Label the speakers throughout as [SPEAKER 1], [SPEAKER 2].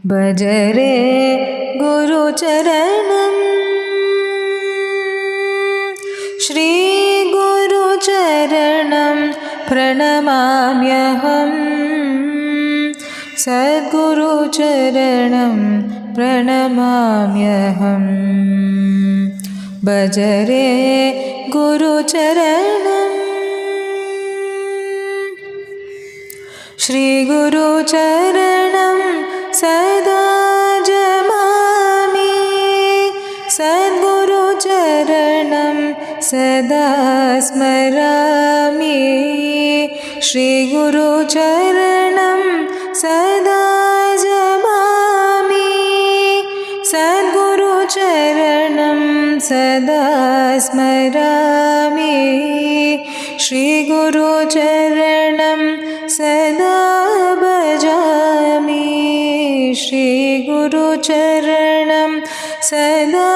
[SPEAKER 1] भज रे गुरुचरणं श्रीगुरुचरणं प्रणमाम्यहं सद्गुरुचरणं प्रणमाम्यहं भज रे गुरुचरणं श्रीगुरुचरणं सदा जमामि सद्गुरुचरणं सदा स्मरामि श्रीगुरुचरणं सदा जमामि सद्गुरुचरणं सदा स्मरामि श्रीगुरुचरणं सदा भजामि श्रीगुरुचरणं सदा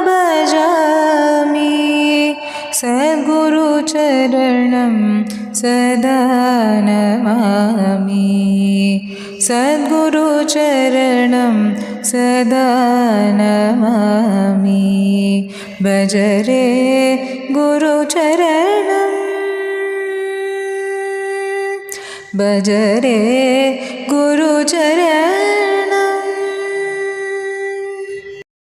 [SPEAKER 1] भजामि सद्गुरुचरणं सदा नमामि सद्गुरुचरणं सदा नमामि भज रे गुरुचरणं भज रे गुरुचरणं